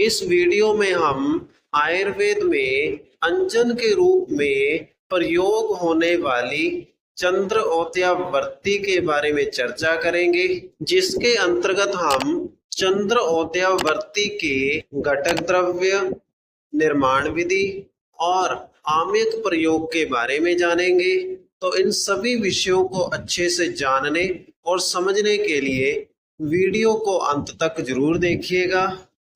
इस वीडियो में हम आयुर्वेद में अंजन के रूप में प्रयोग होने वाली चंद्रोदयावर्ती के बारे में चर्चा करेंगे, जिसके अंतर्गत हम चंद्रोदयावर्ती के घटक द्रव्य, निर्माण विधि और आम्यक प्रयोग के बारे में जानेंगे। तो इन सभी विषयों को अच्छे से जानने और समझने के लिए वीडियो को अंत तक जरूर देखिएगा।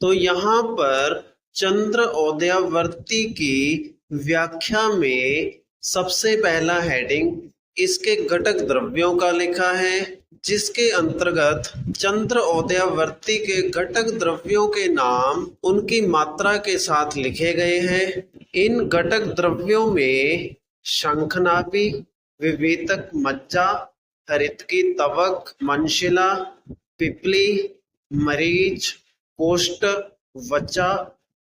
तो यहाँ पर चंद्रोदयावर्ती की व्याख्या में सबसे पहला हेडिंग इसके घटक द्रव्यों का लिखा है, जिसके अंतर्गत चंद्रोदयावर्ती के घटक द्रव्यों के नाम उनकी मात्रा के साथ लिखे गए हैं। इन घटक द्रव्यों में शंखनाभि, विवेतक मज्जा, हरितकी तवक, मनशिला, पिपली, मरीच, कोष्ठ, वचा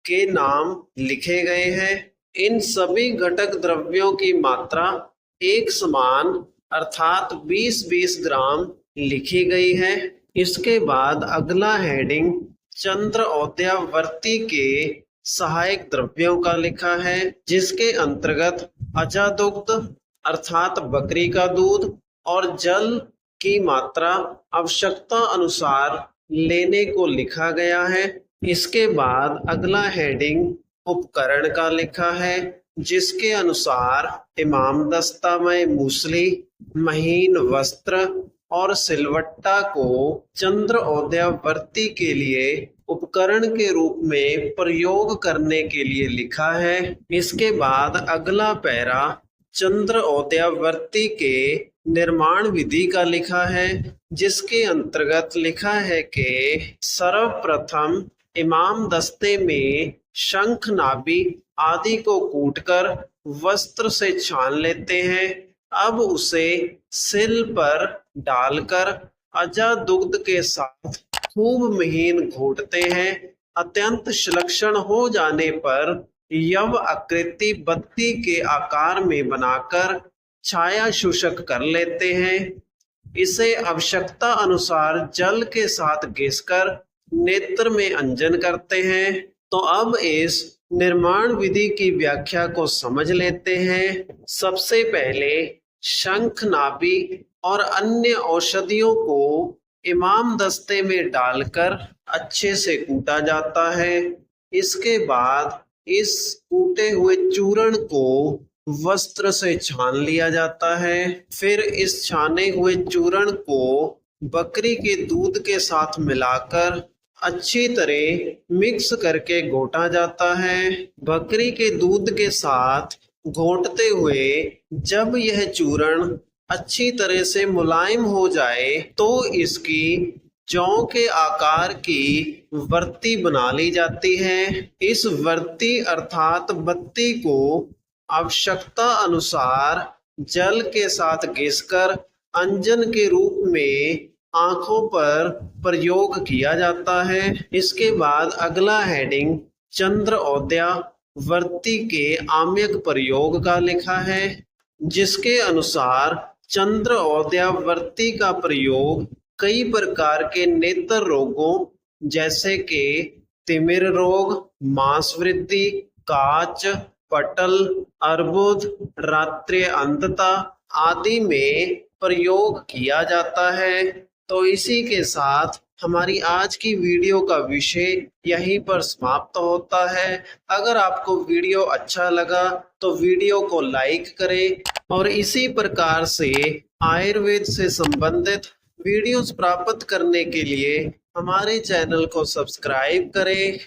के नाम लिखे गए हैं। इन सभी घटक द्रव्यों की मात्रा एक समान अर्थात 20-20 ग्राम लिखी गई है। इसके बाद अगला हेडिंग चंद्रोदयावर्ती के सहायक द्रव्यों का लिखा है, जिसके अंतर्गत अजादुग्ध अर्थात बकरी का दूध और जल की मात्रा आवश्यकता अनुसार लेने को लिखा गया है। इसके बाद अगला हेडिंग उपकरण का लिखा है, जिसके अनुसार इमाम दस्ता में मूसली, महीन वस्त्र और सिलवट्टा को चंद्रोदयावर्ती के लिए उपकरण के रूप में प्रयोग करने के लिए लिखा है। इसके बाद अगला पैरा चंद्रोदयावर्ती के निर्माण विधि का लिखा है, जिसके अंतर्गत लिखा है कि सर्वप्रथम इमाम दस्ते में शंख नाभि आदि को कूटकर वस्त्र से छान लेते हैं। अब उसे सिल पर डालकर अजादुग्ध के साथ खूब महीन घोटते हैं। अत्यंत श्लक्षण हो जाने पर यव आकृति बत्ती के आकार में बनाकर छाया शुष्क कर लेते हैं। इसे आवश्यकता अनुसार जल के साथ घिसकर नेत्र में अंजन करते हैं। तो अब इस निर्माण विधि की व्याख्या को समझ लेते हैं। सबसे पहले शंख नाभि और अन्य औषधियों को इमाम दस्ते में डालकर अच्छे से कूटा जाता है। इसके बाद इस कूटे हुए चूर्ण को वस्त्र से छान लिया जाता है। फिर इस छाने हुए चूर्ण को बकरी के दूध के साथ मिलाकर अच्छी तरह मिक्स करके घोटा जाता है। बकरी के दूध के साथ घोटते हुए जब यह चूर्ण अच्छी तरह से मुलायम हो जाए तो इसकी जौ के आकार की वर्ती बना ली जाती है। इस वर्ती अर्थात बत्ती को आवश्यकता अनुसार जल के साथ घिसकर अंजन के रूप में आंखों पर प्रयोग किया जाता है। इसके बाद अगला हेडिंग चंद्रोदयावर्ती के आम्यक प्रयोग का लिखा है, जिसके अनुसार चंद्रोदयावर्ती का प्रयोग कई प्रकार के नेत्र रोगों जैसे कि तिमिर रोग, मांस वृद्धि, काच, पटल, अर्बुद, रात्रि अंधता आदि में प्रयोग किया जाता है। तो इसी के साथ हमारी आज की वीडियो का विषय यहीं पर समाप्त होता है। अगर आपको वीडियो अच्छा लगा तो वीडियो को लाइक करें और इसी प्रकार से आयुर्वेद से संबंधित वीडियोस प्राप्त करने के लिए हमारे चैनल को सब्सक्राइब करें।